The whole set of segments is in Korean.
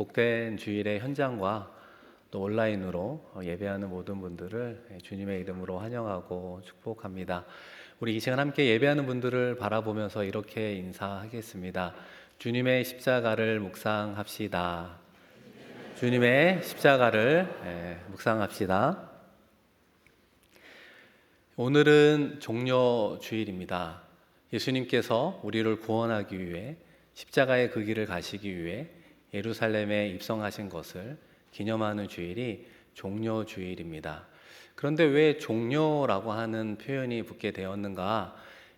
복된 주일의 현장과 또 온라인으로 예배하는 모든 분들을 주님의 이름으로 환영하고 축복합니다. 우리 이 시간 함께 예배하는 분들을 바라보면서 이렇게 인사하겠습니다. 주님의 십자가를 묵상합시다. 주님의 십자가를 묵상합시다. 오늘은 종려 주일입니다. 예수님께서 우리를 구원하기 위해 십자가의 그 길을 가시기 위해 예루살렘에 입성하신 것을 기념하는 주일이 종려 주일입니다. 그런데 왜 종려라고 하는 표현이 붙게 되었는가?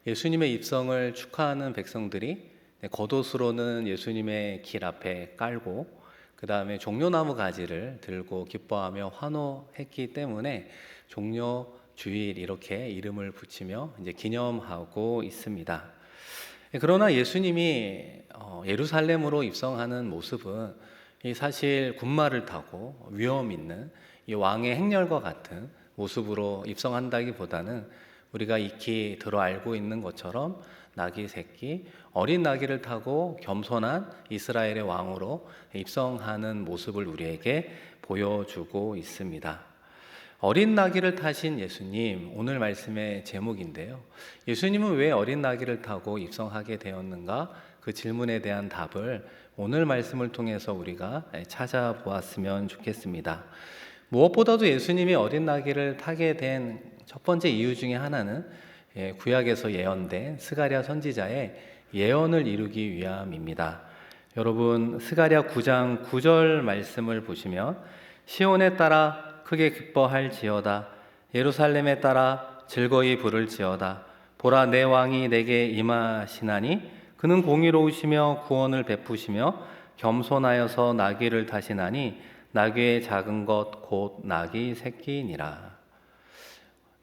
예수님의 입성을 축하하는 백성들이 겉옷으로는 예수님의 길 앞에 깔고 그 다음에 종려나무 가지를 들고 기뻐하며 환호했기 때문에 종려 주일 이렇게 이름을 붙이며 이제 기념하고 있습니다. 그러나 예수님이 예루살렘으로 입성하는 모습은 사실 군마를 타고 위험 있는 이 왕의 행렬과 같은 모습으로 입성한다기보다는 우리가 익히 들어 알고 있는 것처럼 나귀 새끼, 어린 나귀를 타고 겸손한 이스라엘의 왕으로 입성하는 모습을 우리에게 보여주고 있습니다. 어린 나귀를 타신 예수님, 오늘 말씀의 제목인데요. 예수님은 왜 어린 나귀를 타고 입성하게 되었는가? 그 질문에 대한 답을 오늘 말씀을 통해서 우리가 찾아보았으면 좋겠습니다. 무엇보다도 예수님이 어린 나귀를 타게 된 첫 번째 이유 중에 하나는 구약에서 예언된 스가랴 선지자의 예언을 이루기 위함입니다. 여러분, 스가랴 9장 9절 말씀을 보시면 시온에 따라 크게 기뻐할지어다 예루살렘에 따라 즐거이 부를지어다 보라 내 왕이 내게 임하시나니 그는 공의로우시며 구원을 베푸시며 겸손하여서 나귀를 타시나니 나귀의 작은 것 곧 나귀 새끼니라.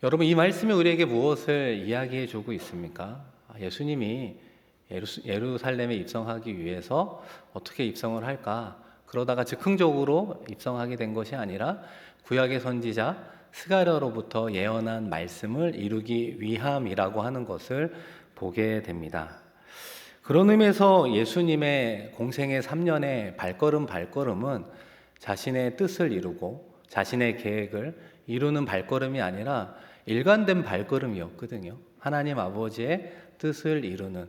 여러분, 이 말씀이 우리에게 무엇을 이야기해 주고 있습니까? 예수님이 예루살렘에 입성하기 위해서 어떻게 입성을 할까? 그러다가 즉흥적으로 입성하게 된 것이 아니라 구약의 선지자 스가랴로부터 예언한 말씀을 이루기 위함이라고 하는 것을 보게 됩니다. 그런 의미에서 예수님의 공생의 3년의 발걸음은 자신의 뜻을 이루고 자신의 계획을 이루는 발걸음이 아니라 일관된 발걸음이었거든요. 하나님 아버지의 뜻을 이루는,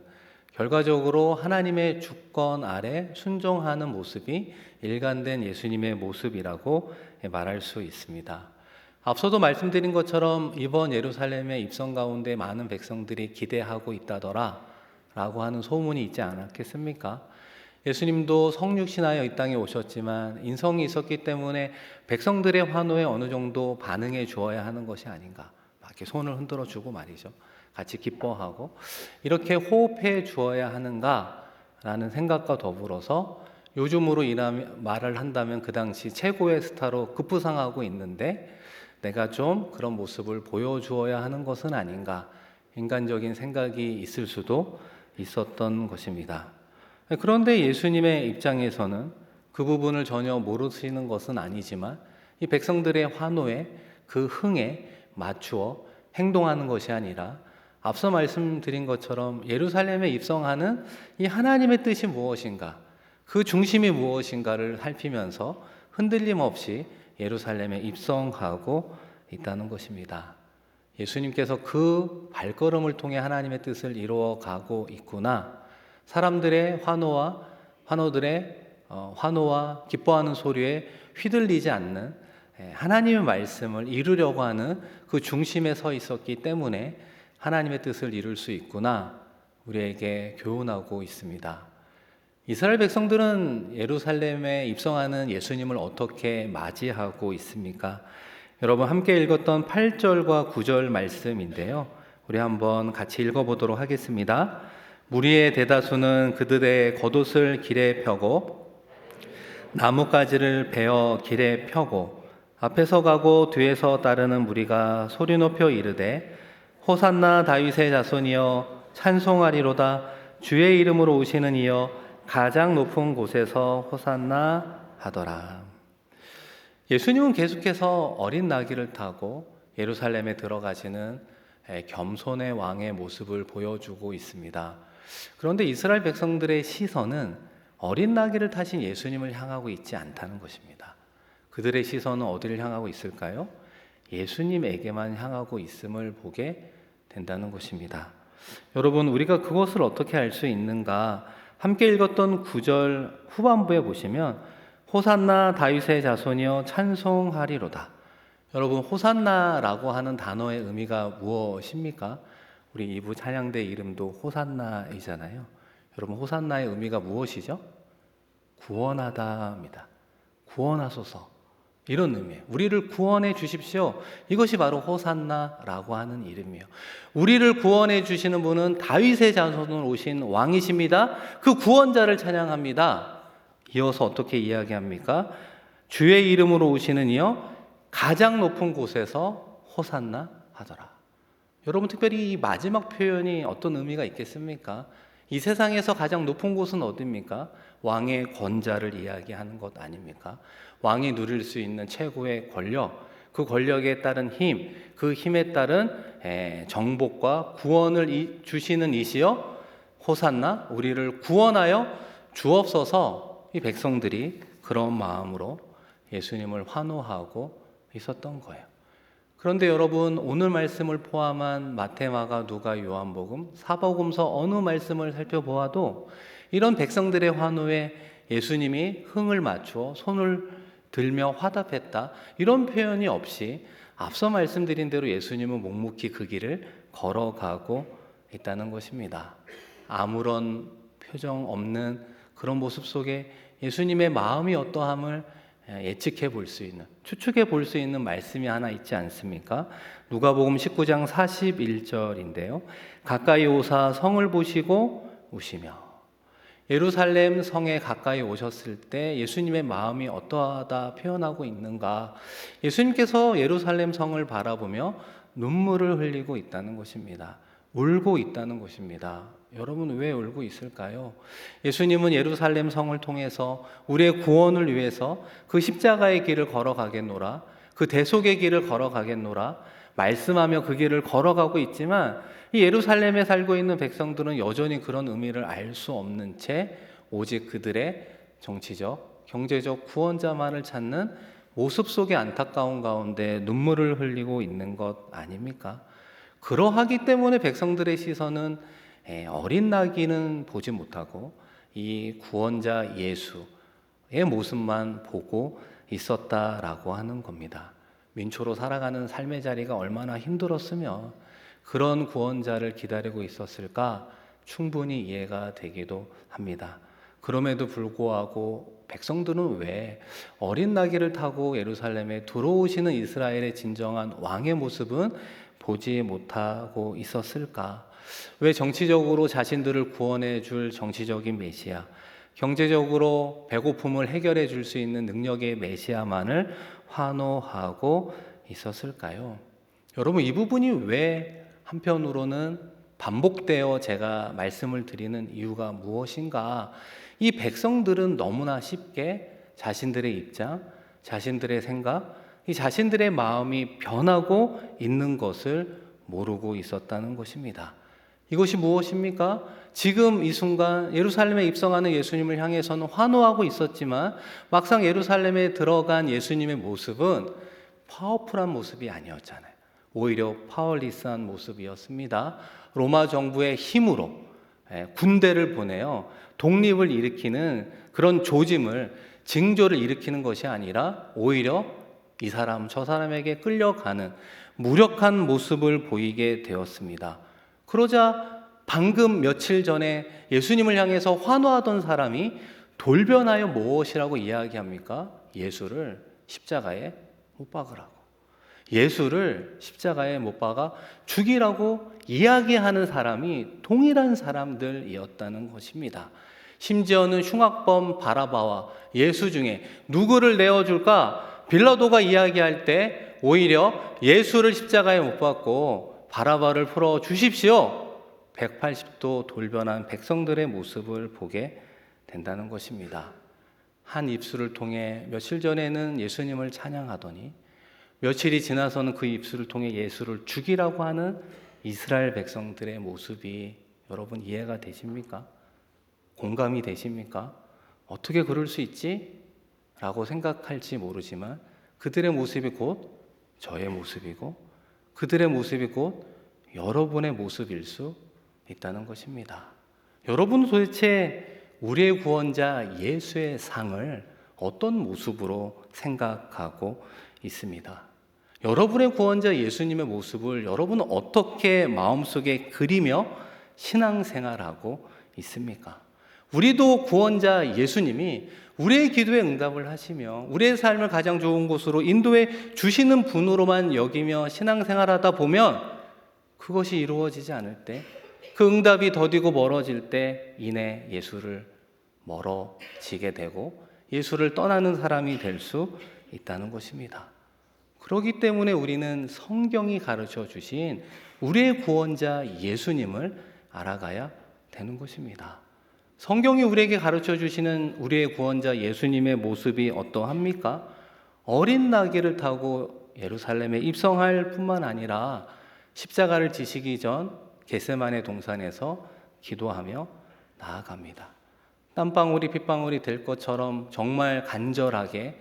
결과적으로 하나님의 주권 아래 순종하는 모습이 일관된 예수님의 모습이라고 말할 수 있습니다. 앞서도 말씀드린 것처럼 이번 예루살렘의 입성 가운데 많은 백성들이 기대하고 있다더라 라고 하는 소문이 있지 않았겠습니까? 예수님도 성육신하여 이 땅에 오셨지만 인성이 있었기 때문에 백성들의 환호에 어느 정도 반응해 주어야 하는 것이 아닌가, 막 이렇게 손을 흔들어 주고 말이죠, 같이 기뻐하고 이렇게 호흡해 주어야 하는가라는 생각과 더불어서 요즘으로 말을 한다면 그 당시 최고의 스타로 급부상하고 있는데 내가 좀 그런 모습을 보여주어야 하는 것은 아닌가, 인간적인 생각이 있을 수도 있었던 것입니다. 그런데 예수님의 입장에서는 그 부분을 전혀 모르시는 것은 아니지만 이 백성들의 환호에, 그 흥에 맞추어 행동하는 것이 아니라 앞서 말씀드린 것처럼 예루살렘에 입성하는 이 하나님의 뜻이 무엇인가, 그 중심이 무엇인가를 살피면서 흔들림 없이 예루살렘에 입성하고 있다는 것입니다. 예수님께서 그 발걸음을 통해 하나님의 뜻을 이루어 가고 있구나, 사람들의 환호와 기뻐하는 소리에 휘둘리지 않는 하나님의 말씀을 이루려고 하는 그 중심에 서 있었기 때문에 하나님의 뜻을 이룰 수 있구나, 우리에게 교훈하고 있습니다. 이스라엘 백성들은 예루살렘에 입성하는 예수님을 어떻게 맞이하고 있습니까? 여러분, 함께 읽었던 8절과 9절 말씀인데요, 우리 한번 같이 읽어보도록 하겠습니다. 무리의 대다수는 그들의 겉옷을 길에 펴고 나뭇가지를 베어 길에 펴고 앞에서 가고 뒤에서 따르는 무리가 소리 높여 이르되 호산나 다윗의 자손이여 찬송하리로다 주의 이름으로 오시는 이여 가장 높은 곳에서 호산나 하더라. 예수님은 계속해서 어린 나귀를 타고 예루살렘에 들어가시는 겸손의 왕의 모습을 보여주고 있습니다. 그런데 이스라엘 백성들의 시선은 어린 나귀를 타신 예수님을 향하고 있지 않다는 것입니다. 그들의 시선은 어디를 향하고 있을까요? 예수님에게만 향하고 있음을 보게 된다는 것입니다. 여러분, 우리가 그것을 어떻게 알 수 있는가? 함께 읽었던 9절 후반부에 보시면 호산나 다윗의 자손이여 찬송하리로다. 여러분, 호산나라고 하는 단어의 의미가 무엇입니까? 우리 2부 찬양대 이름도 호산나이잖아요. 여러분, 호산나의 의미가 무엇이죠? 구원하다입니다. 구원하소서, 이런 의미예요. 우리를 구원해 주십시오. 이것이 바로 호산나라고 하는 이름이에요. 우리를 구원해 주시는 분은 다윗의 자손으로 오신 왕이십니다. 그 구원자를 찬양합니다. 이어서 어떻게 이야기합니까? 주의 이름으로 오시는 이여 가장 높은 곳에서 호산나 하더라. 여러분, 특별히 이 마지막 표현이 어떤 의미가 있겠습니까? 이 세상에서 가장 높은 곳은 어디입니까? 왕의 권자를 이야기하는 것 아닙니까? 왕이 누릴 수 있는 최고의 권력, 그 권력에 따른 힘, 그 힘에 따른 정복과 구원을 주시는 이시여 호산나, 우리를 구원하여 주옵소서. 이 백성들이 그런 마음으로 예수님을 환호하고 있었던 거예요. 그런데 여러분, 오늘 말씀을 포함한 마태, 마가, 누가, 요한복음, 사복음서 어느 말씀을 살펴보아도 이런 백성들의 환호에 예수님이 흥을 맞추어 손을 들며 화답했다, 이런 표현이 없이 앞서 말씀드린 대로 예수님은 묵묵히 그 길을 걸어가고 있다는 것입니다. 아무런 표정 없는 그런 모습 속에 예수님의 마음이 어떠함을 예측해 볼 수 있는, 추측해 볼 수 있는 말씀이 하나 있지 않습니까? 누가복음 19장 41절인데요. 가까이 오사 성을 보시고 우시며. 예루살렘 성에 가까이 오셨을 때 예수님의 마음이 어떠하다 표현하고 있는가? 예수님께서 예루살렘 성을 바라보며 눈물을 흘리고 있다는 것입니다. 울고 있다는 것입니다. 여러분, 왜 울고 있을까요? 예수님은 예루살렘 성을 통해서 우리의 구원을 위해서 그 십자가의 길을 걸어가겠노라, 그 대속의 길을 걸어가겠노라 말씀하며 그 길을 걸어가고 있지만, 이 예루살렘에 살고 있는 백성들은 여전히 그런 의미를 알 수 없는 채 오직 그들의 정치적, 경제적 구원자만을 찾는 모습 속에 안타까운 가운데 눈물을 흘리고 있는 것 아닙니까? 그러하기 때문에 백성들의 시선은 어린 나귀는 보지 못하고 이 구원자 예수의 모습만 보고 있었다라고 하는 겁니다. 민초로 살아가는 삶의 자리가 얼마나 힘들었으면 그런 구원자를 기다리고 있었을까 충분히 이해가 되기도 합니다. 그럼에도 불구하고 백성들은 왜 어린 나귀를 타고 예루살렘에 들어오시는 이스라엘의 진정한 왕의 모습은 보지 못하고 있었을까? 왜 정치적으로 자신들을 구원해 줄 정치적인 메시아, 경제적으로 배고픔을 해결해 줄 수 있는 능력의 메시아만을 환호하고 있었을까요? 여러분, 이 부분이 왜 한편으로는 반복되어 제가 말씀을 드리는 이유가 무엇인가? 이 백성들은 너무나 쉽게 자신들의 입장, 자신들의 생각, 이 자신들의 마음이 변하고 있는 것을 모르고 있었다는 것입니다. 이것이 무엇입니까? 지금 이 순간 예루살렘에 입성하는 예수님을 향해서는 환호하고 있었지만 막상 예루살렘에 들어간 예수님의 모습은 파워풀한 모습이 아니었잖아요. 오히려 파워리스한 모습이었습니다. 로마 정부의 힘으로 군대를 보내요. 독립을 일으키는 그런 조짐을, 징조를 일으키는 것이 아니라 오히려 이 사람 저 사람에게 끌려가는 무력한 모습을 보이게 되었습니다. 그러자 방금 며칠 전에 예수님을 향해서 환호하던 사람이 돌변하여 무엇이라고 이야기합니까? 예수를 십자가에 못 박으라고. 예수를 십자가에 못 박아 죽이라고 이야기하는 사람이 동일한 사람들이었다는 것입니다. 심지어는 흉악범 바라바와 예수 중에 누구를 내어줄까? 빌라도가 이야기할 때 오히려 예수를 십자가에 못 박고 바라바를 풀어 주십시오. 180도 돌변한 백성들의 모습을 보게 된다는 것입니다. 한 입술을 통해 며칠 전에는 예수님을 찬양하더니 며칠이 지나서는 그 입술을 통해 예수를 죽이라고 하는 이스라엘 백성들의 모습이 여러분 이해가 되십니까? 공감이 되십니까? 어떻게 그럴 수 있지? 라고 생각할지 모르지만 그들의 모습이 곧 저의 모습이고 그들의 모습이 곧 여러분의 모습일 수 있다는 것입니다. 여러분은 도대체 우리의 구원자 예수의 상을 어떤 모습으로 생각하고 있습니다. 여러분의 구원자 예수님의 모습을 여러분은 어떻게 마음속에 그리며 신앙생활하고 있습니까? 우리도 구원자 예수님이 우리의 기도에 응답을 하시며 우리의 삶을 가장 좋은 곳으로 인도해 주시는 분으로만 여기며 신앙생활하다 보면 그것이 이루어지지 않을 때, 그 응답이 더디고 멀어질 때 이내 예수를 멀어지게 되고 예수를 떠나는 사람이 될 수 있다는 것입니다. 그렇기 때문에 우리는 성경이 가르쳐 주신 우리의 구원자 예수님을 알아가야 되는 것입니다. 성경이 우리에게 가르쳐 주시는 우리의 구원자 예수님의 모습이 어떠합니까? 어린 나귀를 타고 예루살렘에 입성할 뿐만 아니라 십자가를 지시기 전 겟세마네 동산에서 기도하며 나아갑니다. 땀방울이 핏방울이 될 것처럼 정말 간절하게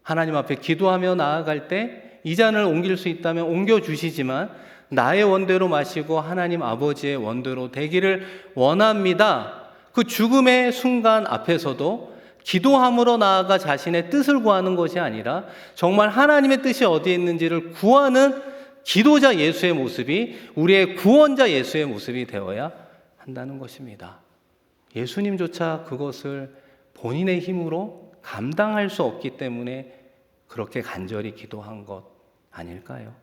하나님 앞에 기도하며 나아갈 때 이 잔을 옮길 수 있다면 옮겨주시지만 나의 원대로 마시고 하나님 아버지의 원대로 되기를 원합니다. 그 죽음의 순간 앞에서도 기도함으로 나아가 자신의 뜻을 구하는 것이 아니라 정말 하나님의 뜻이 어디에 있는지를 구하는 기도자 예수의 모습이 우리의 구원자 예수의 모습이 되어야 한다는 것입니다. 예수님조차 그것을 본인의 힘으로 감당할 수 없기 때문에 그렇게 간절히 기도한 것 아닐까요?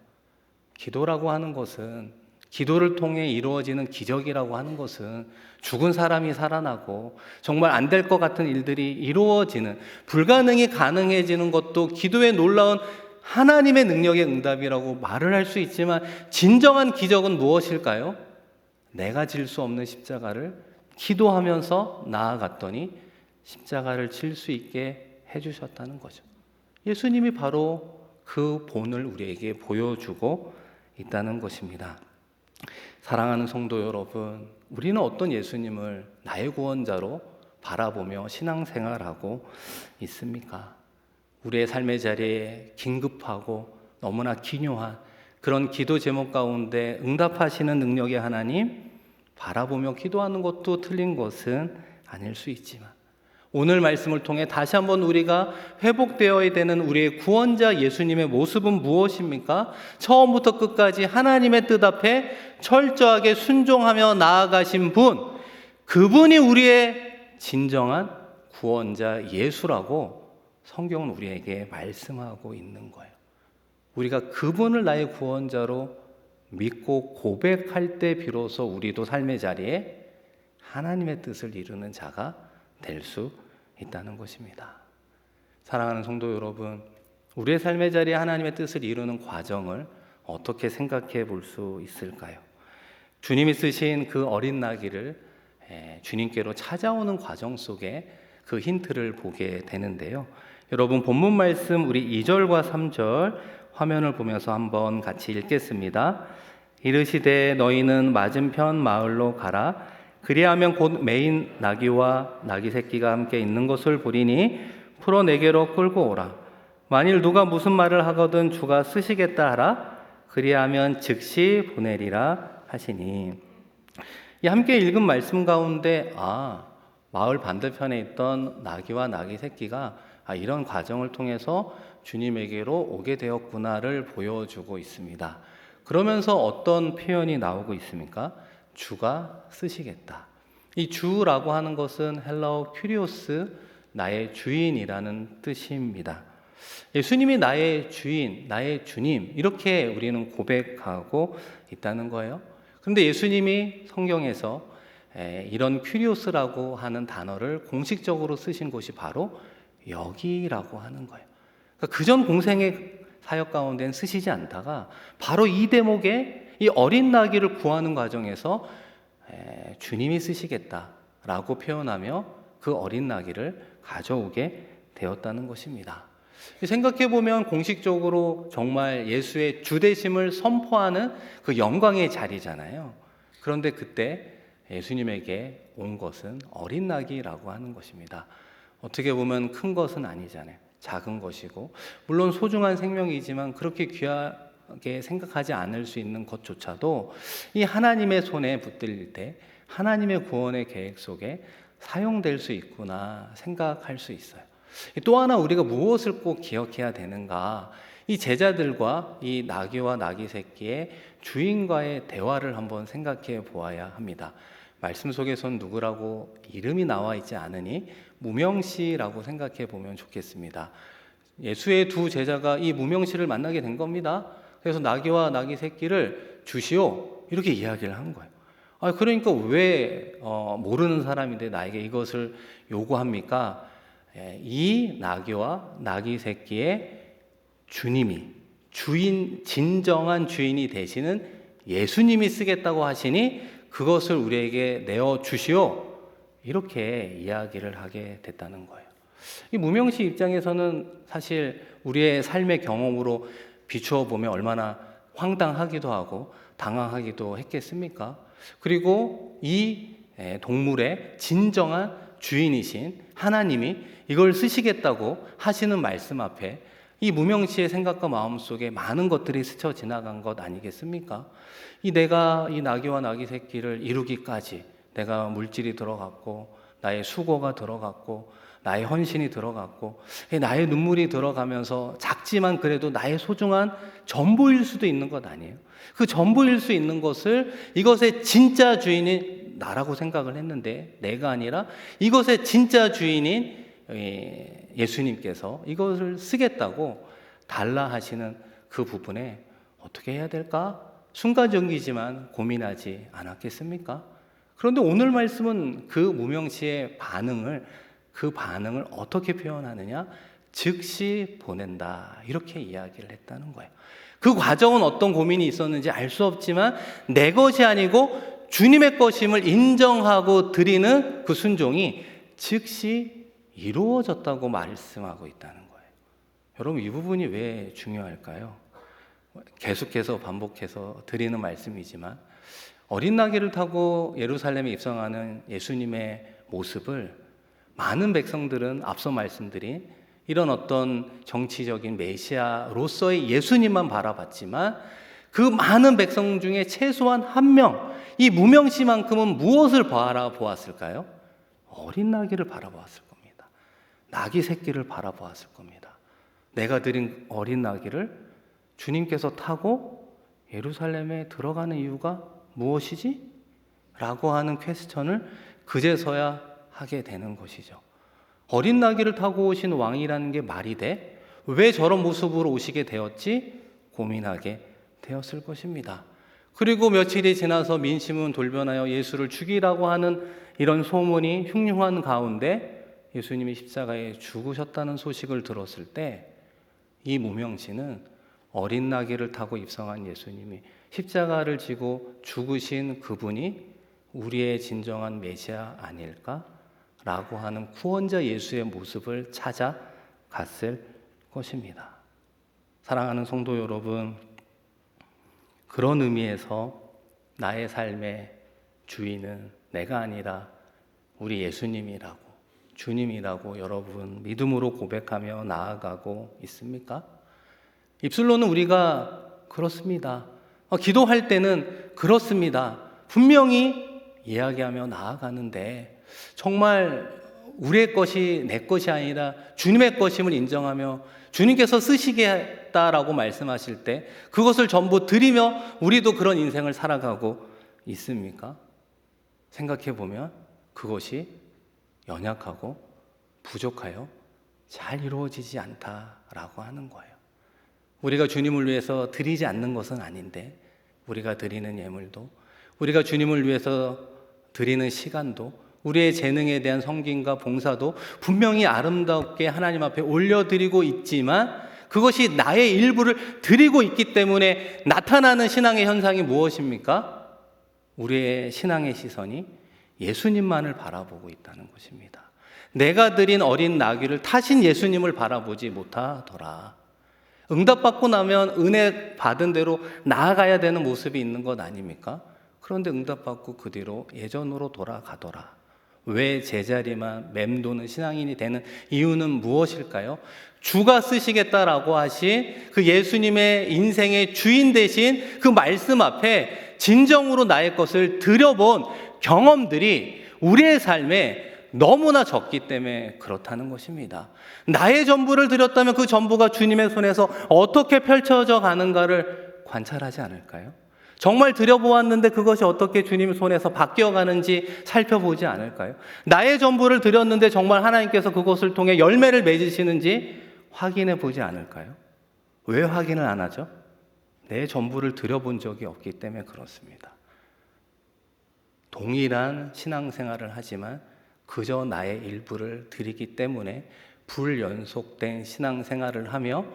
기도라고 하는 것은, 기도를 통해 이루어지는 기적이라고 하는 것은 죽은 사람이 살아나고 정말 안 될 것 같은 일들이 이루어지는, 불가능이 가능해지는 것도 기도의 놀라운 하나님의 능력의 응답이라고 말을 할 수 있지만 진정한 기적은 무엇일까요? 내가 질 수 없는 십자가를 기도하면서 나아갔더니 십자가를 칠 수 있게 해주셨다는 거죠. 예수님이 바로 그 본을 우리에게 보여주고 있다는 것입니다. 사랑하는 성도 여러분, 우리는 어떤 예수님을 나의 구원자로 바라보며 신앙생활하고 있습니까? 우리의 삶의 자리에 긴급하고 너무나 기묘한 그런 기도 제목 가운데 응답하시는 능력의 하나님 바라보며 기도하는 것도 틀린 것은 아닐 수 있지만 오늘 말씀을 통해 다시 한번 우리가 회복되어야 되는 우리의 구원자 예수님의 모습은 무엇입니까? 처음부터 끝까지 하나님의 뜻 앞에 철저하게 순종하며 나아가신 분, 그분이 우리의 진정한 구원자 예수라고 성경은 우리에게 말씀하고 있는 거예요. 우리가 그분을 나의 구원자로 믿고 고백할 때 비로소 우리도 삶의 자리에 하나님의 뜻을 이루는 자가 될 수 있다는 것입니다. 사랑하는 성도 여러분, 우리의 삶의 자리에 하나님의 뜻을 이루는 과정을 어떻게 생각해 볼 수 있을까요? 주님이 쓰신 그 어린 나귀를 주님께로 찾아오는 과정 속에 그 힌트를 보게 되는데요. 여러분 본문 말씀 우리 2절과 3절 화면을 보면서 한번 같이 읽겠습니다. 이르시되 너희는 맞은편 마을로 가라. 그리하면 곧 매인 나귀와 나귀 새끼가 함께 있는 것을 보리니 풀어 내게로 끌고 오라. 만일 누가 무슨 말을 하거든 주가 쓰시겠다 하라. 그리하면 즉시 보내리라 하시니. 이 함께 읽은 말씀 가운데 마을 반대편에 있던 나귀와 나귀 새끼가 이런 과정을 통해서 주님에게로 오게 되었구나를 보여주고 있습니다. 그러면서 어떤 표현이 나오고 있습니까? 주가 쓰시겠다. 이 주라고 하는 것은 헬라어 큐리오스, 나의 주인이라는 뜻입니다. 예수님이 나의 주인, 나의 주님, 이렇게 우리는 고백하고 있다는 거예요. 그런데 예수님이 성경에서 이런 큐리오스라고 하는 단어를 공식적으로 쓰신 곳이 바로 여기라고 하는 거예요. 그러니까 그전 공생의 사역 가운데는 쓰시지 않다가 바로 이 대목에 이 어린 나귀를 구하는 과정에서 주님이 쓰시겠다라고 표현하며 그 어린 나귀를 가져오게 되었다는 것입니다. 생각해보면 공식적으로 정말 예수의 주되심을 선포하는 그 영광의 자리잖아요. 그런데 그때 예수님에게 온 것은 어린 나귀라고 하는 것입니다. 어떻게 보면 큰 것은 아니잖아요. 작은 것이고 물론 소중한 생명이지만 그렇게 귀하게 생각하지 않을 수 있는 것조차도 이 하나님의 손에 붙들릴 때 하나님의 구원의 계획 속에 사용될 수 있구나 생각할 수 있어요. 또 하나 우리가 무엇을 꼭 기억해야 되는가? 이 제자들과 이 나귀와 나귀 새끼의 주인과의 대화를 한번 생각해 보아야 합니다. 말씀 속에선 누구라고 이름이 나와 있지 않으니 무명시라고 생각해 보면 좋겠습니다. 예수의 두 제자가 이 무명시를 만나게 된 겁니다. 그래서 나귀와 나귀 새끼를 주시오 이렇게 이야기를 한 거예요. 그러니까 왜 모르는 사람인데 나에게 이것을 요구합니까? 이 나귀와 나귀 새끼의 주님이 진정한 주인이 되시는 예수님이 쓰겠다고 하시니 그것을 우리에게 내어 주시오 이렇게 이야기를 하게 됐다는 거예요. 이 무명시 입장에서는 사실 우리의 삶의 경험으로 비추어 보면 얼마나 황당하기도 하고 당황하기도 했겠습니까? 그리고 이 동물의 진정한 주인이신 하나님이 이걸 쓰시겠다고 하시는 말씀 앞에 이 무명시의 생각과 마음 속에 많은 것들이 스쳐 지나간 것 아니겠습니까? 내가 이 나귀와 나귀 새끼를 이루기까지 내가 물질이 들어갔고 나의 수고가 들어갔고 나의 헌신이 들어갔고 나의 눈물이 들어가면서 작지만 그래도 나의 소중한 전부일 수도 있는 것 아니에요? 그 전부일 수 있는 것을 이것의 진짜 주인이 나라고 생각을 했는데 내가 아니라 이것의 진짜 주인인 예수님께서 이것을 쓰겠다고 달라 하시는 그 부분에 어떻게 해야 될까? 순간적이지만 고민하지 않았겠습니까? 그런데 오늘 말씀은 그 무명시의 그 반응을 어떻게 표현하느냐? 즉시 보낸다 이렇게 이야기를 했다는 거예요. 그 과정은 어떤 고민이 있었는지 알 수 없지만 내 것이 아니고 주님의 것임을 인정하고 드리는 그 순종이 즉시 이루어졌다고 말씀하고 있다는 거예요. 여러분 이 부분이 왜 중요할까요? 계속해서 반복해서 드리는 말씀이지만 어린 나귀를 타고 예루살렘에 입성하는 예수님의 모습을 많은 백성들은 앞서 말씀드린 이런 어떤 정치적인 메시아로서의 예수님만 바라봤지만 그 많은 백성 중에 최소한 한 명, 이 무명시만큼은 무엇을 바라보았을까요? 어린 나귀를 바라보았을 겁니다. 나귀 새끼를 바라보았을 겁니다. 내가 드린 어린 나귀를 주님께서 타고 예루살렘에 들어가는 이유가 무엇이지? 라고 하는 퀘스천을 그제서야 하게 되는 것이죠. 어린 나귀를 타고 오신 왕이라는 게 말이 돼? 왜 저런 모습으로 오시게 되었지? 고민하게 되었을 것입니다. 그리고 며칠이 지나서 민심은 돌변하여 예수를 죽이라고 하는 이런 소문이 흉흉한 가운데 예수님이 십자가에 죽으셨다는 소식을 들었을 때 이 무명시는 어린 나귀를 타고 입성한 예수님이 십자가를 지고 죽으신 그분이 우리의 진정한 메시아 아닐까? 라고 하는 구원자 예수의 모습을 찾아갔을 것입니다. 사랑하는 성도 여러분, 그런 의미에서 나의 삶의 주인은 내가 아니라 우리 예수님이라고, 주님이라고 여러분 믿음으로 고백하며 나아가고 있습니까? 입술로는 우리가 그렇습니다. 기도할 때는 그렇습니다. 분명히 이야기하며 나아가는데 정말 우리의 것이 내 것이 아니라 주님의 것임을 인정하며 주님께서 쓰시겠다라고 말씀하실 때 그것을 전부 드리며 우리도 그런 인생을 살아가고 있습니까? 생각해 보면 그것이 연약하고 부족하여 잘 이루어지지 않다라고 하는 거예요. 우리가 주님을 위해서 드리지 않는 것은 아닌데 우리가 드리는 예물도 우리가 주님을 위해서 드리는 시간도 우리의 재능에 대한 섬김과 봉사도 분명히 아름답게 하나님 앞에 올려드리고 있지만 그것이 나의 일부를 드리고 있기 때문에 나타나는 신앙의 현상이 무엇입니까? 우리의 신앙의 시선이 예수님만을 바라보고 있다는 것입니다. 내가 드린 어린 나귀를 타신 예수님을 바라보지 못하더라. 응답받고 나면 은혜 받은 대로 나아가야 되는 모습이 있는 것 아닙니까? 그런데 응답받고 그 뒤로 예전으로 돌아가더라. 왜 제자리만 맴도는 신앙인이 되는 이유는 무엇일까요? 주가 쓰시겠다라고 하신 그 예수님의 인생의 주인 되신 그 말씀 앞에 진정으로 나의 것을 드려본 경험들이 우리의 삶에 너무나 적기 때문에 그렇다는 것입니다. 나의 전부를 드렸다면 그 전부가 주님의 손에서 어떻게 펼쳐져 가는가를 관찰하지 않을까요? 정말 드려보았는데 그것이 어떻게 주님 손에서 바뀌어가는지 살펴보지 않을까요? 나의 전부를 드렸는데 정말 하나님께서 그것을 통해 열매를 맺으시는지 확인해 보지 않을까요? 왜 확인을 안 하죠? 내 전부를 드려본 적이 없기 때문에 그렇습니다. 동일한 신앙생활을 하지만 그저 나의 일부를 드리기 때문에 불연속된 신앙생활을 하며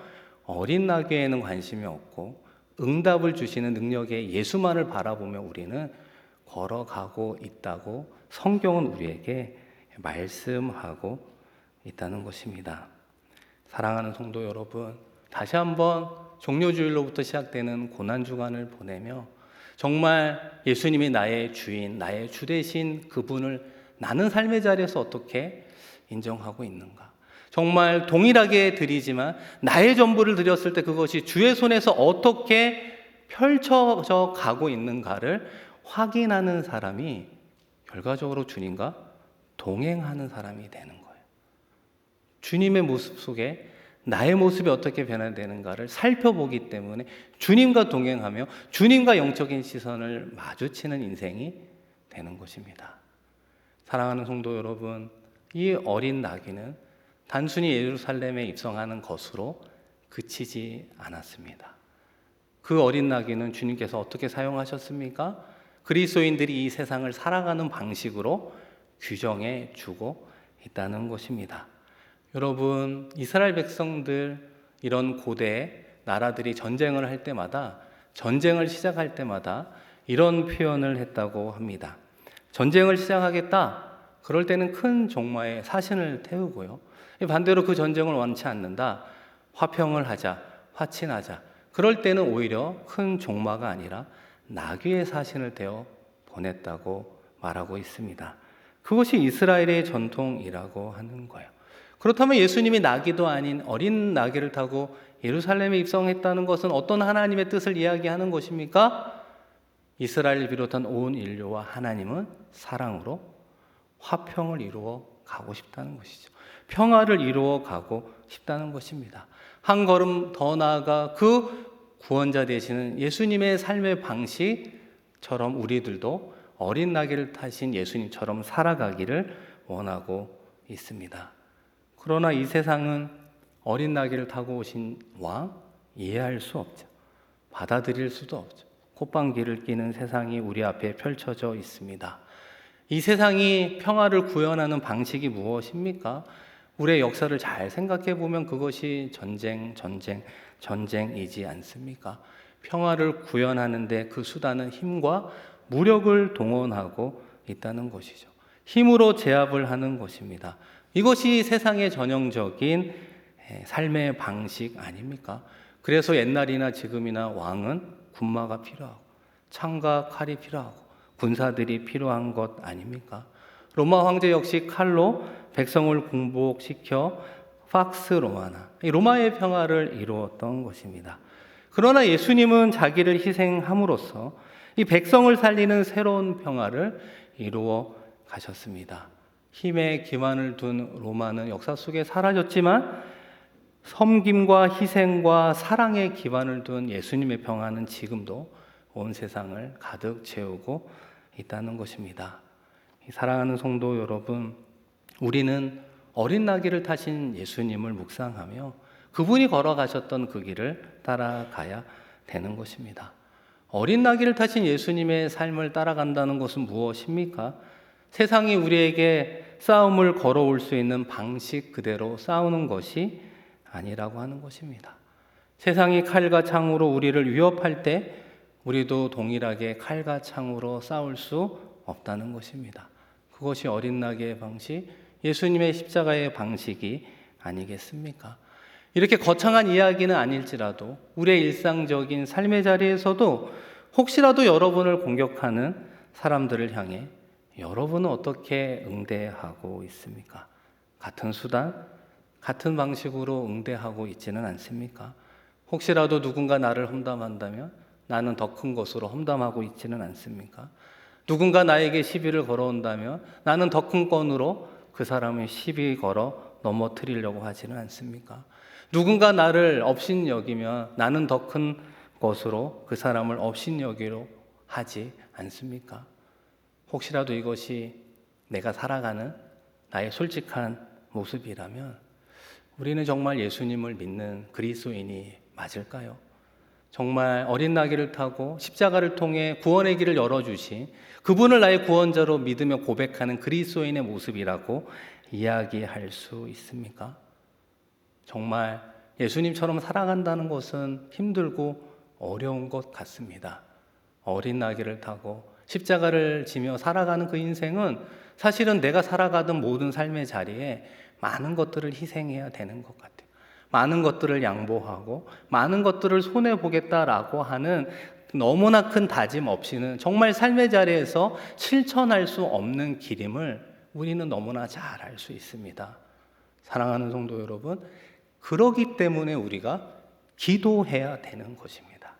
어린 나귀에는 관심이 없고 응답을 주시는 능력의 예수만을 바라보며 우리는 걸어가고 있다고 성경은 우리에게 말씀하고 있다는 것입니다. 사랑하는 성도 여러분, 다시 한번 종료주일로부터 시작되는 고난주간을 보내며 정말 예수님이 나의 주인, 나의 주 되신 그분을 나는 삶의 자리에서 어떻게 인정하고 있는가? 정말 동일하게 드리지만 나의 전부를 드렸을 때 그것이 주의 손에서 어떻게 펼쳐져 가고 있는가를 확인하는 사람이 결과적으로 주님과 동행하는 사람이 되는 거예요. 주님의 모습 속에 나의 모습이 어떻게 변화되는가를 살펴보기 때문에 주님과 동행하며 주님과 영적인 시선을 마주치는 인생이 되는 것입니다. 사랑하는 성도 여러분, 이 어린 나귀는 단순히 예루살렘에 입성하는 것으로 그치지 않았습니다. 그 어린 나귀는 주님께서 어떻게 사용하셨습니까? 그리스도인들이 이 세상을 살아가는 방식으로 규정해 주고 있다는 것입니다. 여러분, 이스라엘 백성들, 이런 고대 나라들이 전쟁을 할 때마다, 전쟁을 시작할 때마다 이런 표현을 했다고 합니다. 전쟁을 시작하겠다, 그럴 때는 큰 종마에 사신을 태우고요. 반대로 그 전쟁을 원치 않는다, 화평을 하자, 화친하자, 그럴 때는 오히려 큰 종마가 아니라 나귀의 사신을 태워 보냈다고 말하고 있습니다. 그것이 이스라엘의 전통이라고 하는 거예요. 그렇다면 예수님이 나귀도 아닌 어린 나귀를 타고 예루살렘에 입성했다는 것은 어떤 하나님의 뜻을 이야기하는 것입니까? 이스라엘을 비롯한 온 인류와 하나님은 사랑으로 화평을 이루어 가고 싶다는 것이죠. 평화를 이루어 가고 싶다는 것입니다. 한 걸음 더 나아가 그 구원자 되시는 예수님의 삶의 방식처럼 우리들도 어린 나귀를 타신 예수님처럼 살아가기를 원하고 있습니다. 그러나 이 세상은 어린 나귀를 타고 오신 왕 이해할 수 없죠. 받아들일 수도 없죠. 콧방귀를 뀌는 세상이 우리 앞에 펼쳐져 있습니다. 이 세상이 평화를 구현하는 방식이 무엇입니까? 우리의 역사를 잘 생각해 보면 그것이 전쟁이지 않습니까? 평화를 구현하는데 그 수단은 힘과 무력을 동원하고 있다는 것이죠. 힘으로 제압을 하는 것입니다. 이것이 세상의 전형적인 삶의 방식 아닙니까? 그래서 옛날이나 지금이나 왕은 군마가 필요하고 창과 칼이 필요하고 군사들이 필요한 것 아닙니까? 로마 황제 역시 칼로 백성을 공복시켜 팍스 로마나 로마의 평화를 이루었던 것입니다. 그러나 예수님은 자기를 희생함으로써 이 백성을 살리는 새로운 평화를 이루어 가셨습니다. 힘에 기반을 둔 로마는 역사 속에 사라졌지만 섬김과 희생과 사랑에 기반을 둔 예수님의 평화는 지금도 온 세상을 가득 채우고 있다는 것입니다. 사랑하는 성도 여러분, 우리는 어린 나귀를 타신 예수님을 묵상하며 그분이 걸어가셨던 그 길을 따라가야 되는 것입니다. 어린 나귀를 타신 예수님의 삶을 따라간다는 것은 무엇입니까? 세상이 우리에게 싸움을 걸어올 수 있는 방식 그대로 싸우는 것이 아니라고 하는 것입니다. 세상이 칼과 창으로 우리를 위협할 때 우리도 동일하게 칼과 창으로 싸울 수 없다는 것입니다. 그것이 어린 나귀의 방식, 예수님의 십자가의 방식이 아니겠습니까? 이렇게 거창한 이야기는 아닐지라도 우리의 일상적인 삶의 자리에서도 혹시라도 여러분을 공격하는 사람들을 향해 여러분은 어떻게 응대하고 있습니까? 같은 수단, 같은 방식으로 응대하고 있지는 않습니까? 혹시라도 누군가 나를 험담한다면 나는 더 큰 것으로 험담하고 있지는 않습니까? 누군가 나에게 시비를 걸어온다면 나는 더 큰 건으로 그 사람을 시비 걸어 넘어뜨리려고 하지는 않습니까? 누군가 나를 업신여기면 나는 더 큰 것으로 그 사람을 업신여기로 하지 않습니까? 혹시라도 이것이 내가 살아가는 나의 솔직한 모습이라면 우리는 정말 예수님을 믿는 그리스도인이 맞을까요? 정말 어린 나귀를 타고 십자가를 통해 구원의 길을 열어주신 그분을 나의 구원자로 믿으며 고백하는 그리스도인의 모습이라고 이야기할 수 있습니까? 정말 예수님처럼 살아간다는 것은 힘들고 어려운 것 같습니다. 어린 나귀를 타고 십자가를 지며 살아가는 그 인생은 사실은 내가 살아가던 모든 삶의 자리에 많은 것들을 희생해야 되는 것 같아요. 많은 것들을 양보하고 많은 것들을 손해보겠다라고 하는 너무나 큰 다짐 없이는 정말 삶의 자리에서 실천할 수 없는 길임을 우리는 너무나 잘 알 수 있습니다. 사랑하는 성도 여러분, 그러기 때문에 우리가 기도해야 되는 것입니다.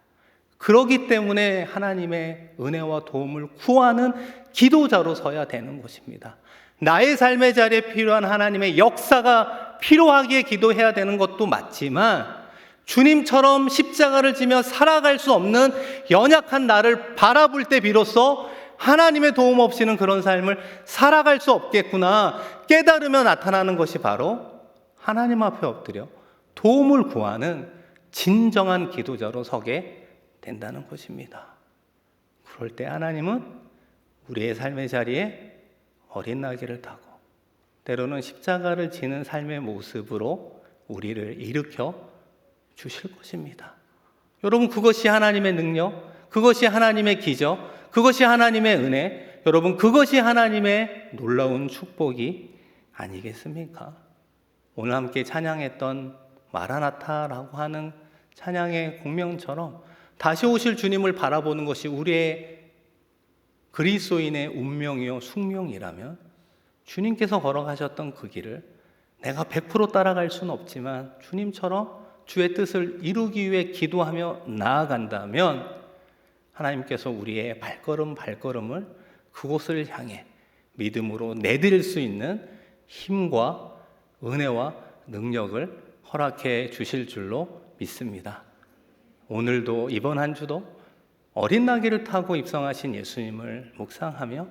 그러기 때문에 하나님의 은혜와 도움을 구하는 기도자로 서야 되는 것입니다. 나의 삶의 자리에 필요한 하나님의 역사가 필요하기에 기도해야 되는 것도 맞지만 주님처럼 십자가를 지며 살아갈 수 없는 연약한 나를 바라볼 때 비로소 하나님의 도움 없이는 그런 삶을 살아갈 수 없겠구나 깨달으며 나타나는 것이 바로 하나님 앞에 엎드려 도움을 구하는 진정한 기도자로 서게 된다는 것입니다. 그럴 때 하나님은 우리의 삶의 자리에 어린 나귀를 타고 때로는 십자가를 지는 삶의 모습으로 우리를 일으켜 주실 것입니다. 여러분, 그것이 하나님의 능력, 그것이 하나님의 기적, 그것이 하나님의 은혜, 여러분, 그것이 하나님의 놀라운 축복이 아니겠습니까? 오늘 함께 찬양했던 마라나타라고 하는 찬양의 공명처럼 다시 오실 주님을 바라보는 것이 우리의 그리스도인의 운명이요 숙명이라면 주님께서 걸어가셨던 그 길을 내가 100% 따라갈 수는 없지만 주님처럼 주의 뜻을 이루기 위해 기도하며 나아간다면 하나님께서 우리의 발걸음을 그곳을 향해 믿음으로 내드릴 수 있는 힘과 은혜와 능력을 허락해 주실 줄로 믿습니다. 오늘도 이번 한 주도 어린 나귀를 타고 입성하신 예수님을 묵상하며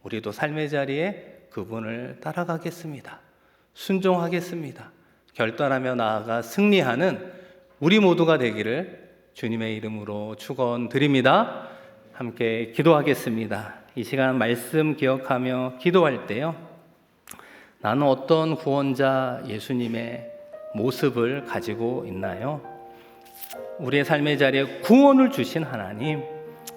우리도 삶의 자리에 그분을 따라가겠습니다. 순종하겠습니다. 결단하며 나아가 승리하는 우리 모두가 되기를 주님의 이름으로 축원드립니다. 함께 기도하겠습니다. 이 시간 말씀 기억하며 기도할 때요, 나는 어떤 구원자 예수님의 모습을 가지고 있나요? 우리의 삶의 자리에 구원을 주신 하나님,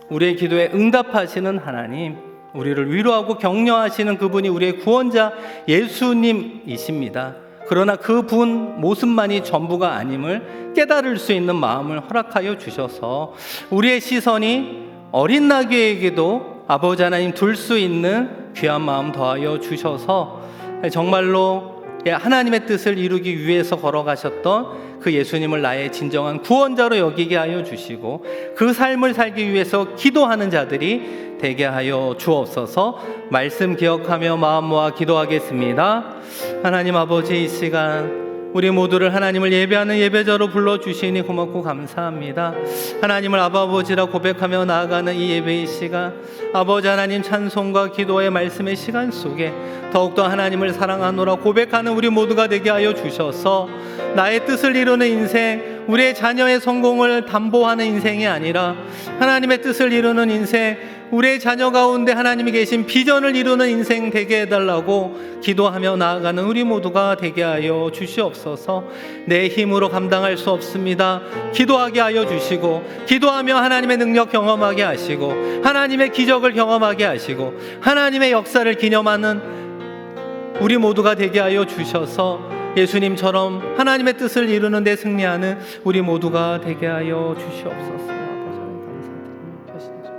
우리의 기도에 응답하시는 하나님, 우리를 위로하고 격려하시는 그분이 우리의 구원자 예수님이십니다. 그러나 그분 모습만이 전부가 아님을 깨달을 수 있는 마음을 허락하여 주셔서 우리의 시선이 어린 나귀에게도 아버지 하나님 둘 수 있는 귀한 마음 더하여 주셔서 정말로 하나님의 뜻을 이루기 위해서 걸어가셨던 그 예수님을 나의 진정한 구원자로 여기게 하여 주시고 그 삶을 살기 위해서 기도하는 자들이 되게 하여 주옵소서. 말씀 기억하며 마음 모아 기도하겠습니다. 하나님 아버지, 이 시간 우리 모두를 하나님을 예배하는 예배자로 불러주시니 고맙고 감사합니다. 하나님을 아버지라 고백하며 나아가는 이 예배의 시간, 아버지 하나님 찬송과 기도의 말씀의 시간 속에 더욱더 하나님을 사랑하노라 고백하는 우리 모두가 되게 하여 주셔서 나의 뜻을 이루는 인생, 우리의 자녀의 성공을 담보하는 인생이 아니라 하나님의 뜻을 이루는 인생, 우리의 자녀 가운데 하나님이 계신 비전을 이루는 인생 되게 해달라고 기도하며 나아가는 우리 모두가 되게 하여 주시옵소서. 내 힘으로 감당할 수 없습니다. 기도하게 하여 주시고, 기도하며 하나님의 능력 경험하게 하시고, 하나님의 기적을 경험하게 하시고, 하나님의 역사를 기념하는 우리 모두가 되게 하여 주셔서 예수님처럼 하나님의 뜻을 이루는 데 승리하는 우리 모두가 되게 하여 주시옵소서. 아버지 하나님 감사드립니다.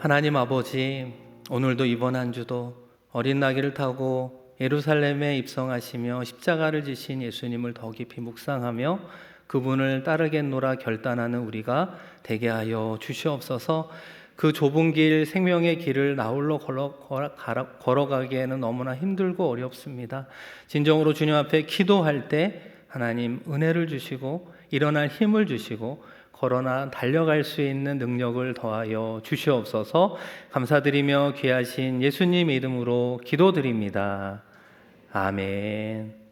하나님 아버지, 오늘도 이번 한 주도 어린 나귀를 타고 예루살렘에 입성하시며 십자가를 지신 예수님을 더 깊이 묵상하며 그분을 따르겠노라 결단하는 우리가 되게 하여 주시옵소서. 그 좁은 길, 생명의 길을 나홀로 걸어가기에는 너무나 힘들고 어렵습니다. 진정으로 주님 앞에 기도할 때 하나님 은혜를 주시고 일어날 힘을 주시고 걸어나 달려갈 수 있는 능력을 더하여 주시옵소서. 감사드리며 귀하신 예수님 이름으로 기도드립니다. 아멘.